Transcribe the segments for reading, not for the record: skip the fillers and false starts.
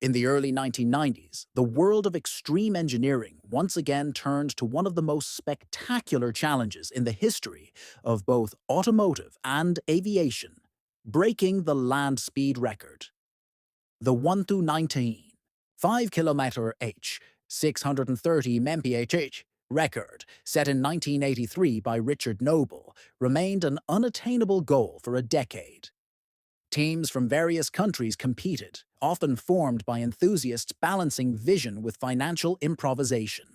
In the early 1990s, the world of extreme engineering once again turned to one of the most spectacular challenges in the history of both automotive and aviation, breaking the land speed record. The 1 through 19, 5 km h, 630 mph record, set in 1983 by Richard Noble, remained an unattainable goal for a decade. Teams from various countries competed, often formed by enthusiasts balancing vision with financial improvisation.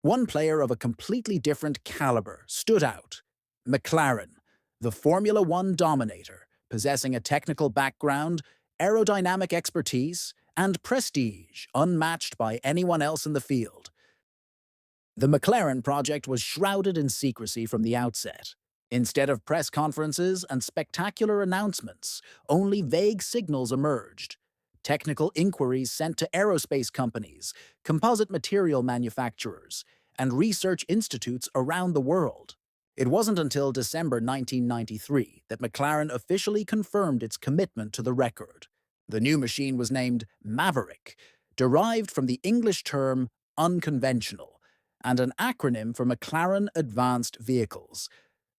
One player of a completely different caliber stood out: McLaren, the Formula One dominator, possessing a technical background, aerodynamic expertise, and prestige unmatched by anyone else in the field. The McLaren project was shrouded in secrecy from the outset. Instead of press conferences and spectacular announcements, only vague signals emerged. Technical inquiries sent to aerospace companies, composite material manufacturers, and research institutes around the world. It wasn't until December 1993 that McLaren officially confirmed its commitment to the record. The new machine was named MAVerick, derived from the English term unconventional, and an acronym for McLaren Advanced Vehicles,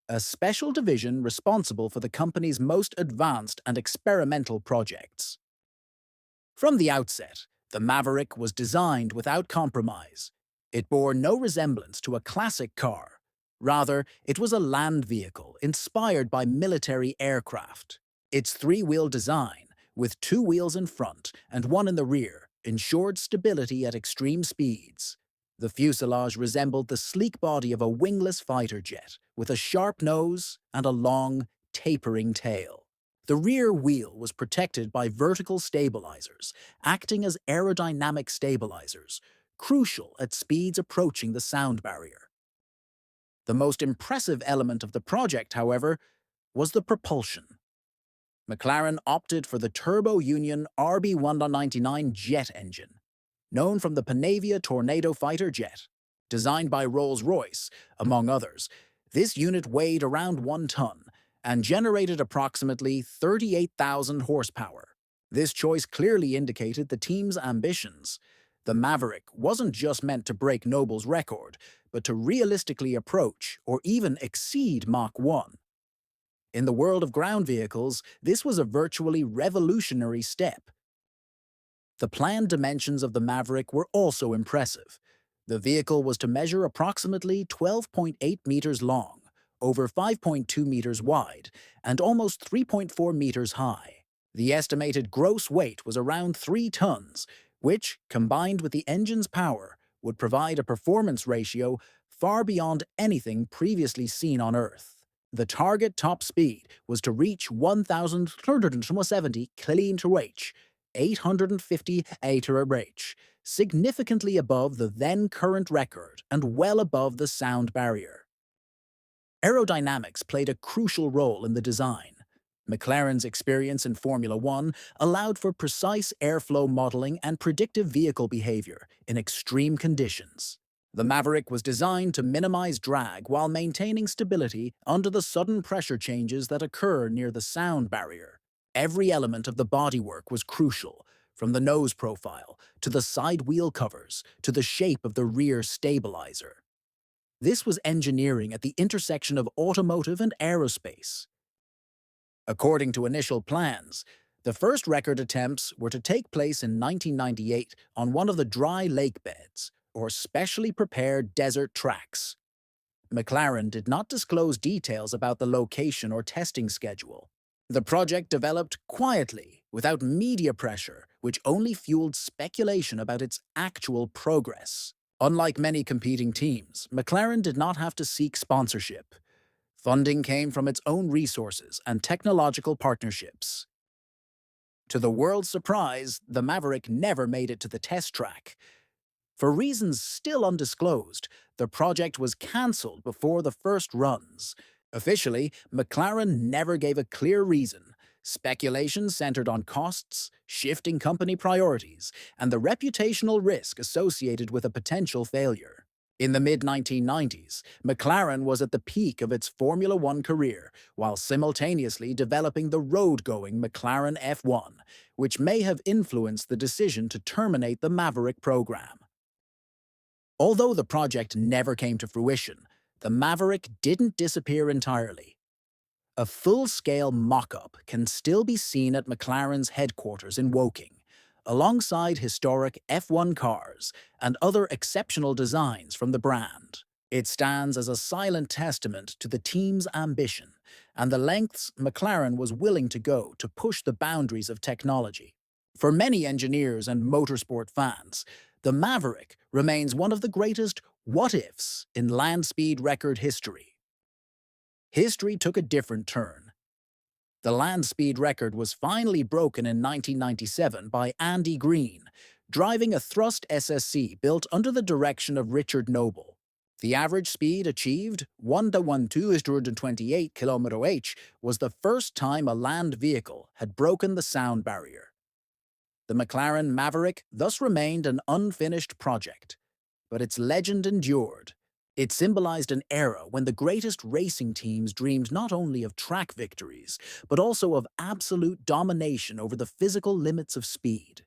a special division responsible for the company's most advanced and experimental projects. From the outset, the MAVerick was designed without compromise. It bore no resemblance to a classic car. Rather, it was a land vehicle inspired by military aircraft. Its three-wheel design, with two wheels in front and one in the rear, ensured stability at extreme speeds. The fuselage resembled the sleek body of a wingless fighter jet, with a sharp nose and a long, tapering tail. The rear wheel was protected by vertical stabilizers, acting as aerodynamic stabilizers, crucial at speeds approaching the sound barrier. The most impressive element of the project, however, was the propulsion. McLaren opted for the Turbo Union RB199 jet engine, known from the Panavia Tornado fighter jet. Designed by Rolls-Royce, among others, this unit weighed around 1 ton and generated approximately 38,000 horsepower. This choice clearly indicated the team's ambitions. The MAVerick wasn't just meant to break Noble's record, but to realistically approach or even exceed Mach 1. In the world of ground vehicles, this was a virtually revolutionary step. The planned dimensions of the MAVerick were also impressive. The vehicle was to measure approximately 12.8 meters long, over 5.2 meters wide, and almost 3.4 meters high. The estimated gross weight was around 3 tons, which, combined with the engine's power, would provide a performance ratio far beyond anything previously seen on Earth. The target top speed was to reach 1,370 km/h, 850 mph, significantly above the then-current record and well above the sound barrier. Aerodynamics played a crucial role in the design. McLaren's experience in Formula One allowed for precise airflow modeling and predictive vehicle behavior in extreme conditions. The MAVerick was designed to minimize drag while maintaining stability under the sudden pressure changes that occur near the sound barrier. Every element of the bodywork was crucial, from the nose profile, to the side wheel covers, to the shape of the rear stabilizer. This was engineering at the intersection of automotive and aerospace. According to initial plans, the first record attempts were to take place in 1998 on one of the dry lake beds, or specially prepared desert tracks. McLaren did not disclose details about the location or testing schedule. The project developed quietly, without media pressure, which only fueled speculation about its actual progress. Unlike many competing teams, McLaren did not have to seek sponsorship. Funding came from its own resources and technological partnerships. To the world's surprise, the MAVerick never made it to the test track. For reasons still undisclosed, the project was cancelled before the first runs. Officially, McLaren never gave a clear reason. Speculation centered on costs, shifting company priorities, and the reputational risk associated with a potential failure. In the mid-1990s, McLaren was at the peak of its Formula One career, while simultaneously developing the road-going McLaren F1, which may have influenced the decision to terminate the Maverick program. Although the project never came to fruition, the Maverick didn't disappear entirely. A full-scale mock-up can still be seen at McLaren's headquarters in Woking, alongside historic F1 cars and other exceptional designs from the brand. It stands as a silent testament to the team's ambition and the lengths McLaren was willing to go to push the boundaries of technology. For many engineers and motorsport fans, the Maverick remains one of the greatest what-ifs in land speed record history. History took a different turn. The land speed record was finally broken in 1997 by Andy Green, driving a thrust SSC built under the direction of Richard Noble. The average speed achieved, 1.1228 km/h, was the first time a land vehicle had broken the sound barrier. The McLaren Maverick thus remained an unfinished project, but its legend endured. It symbolized an era when the greatest racing teams dreamed not only of track victories, but also of absolute domination over the physical limits of speed.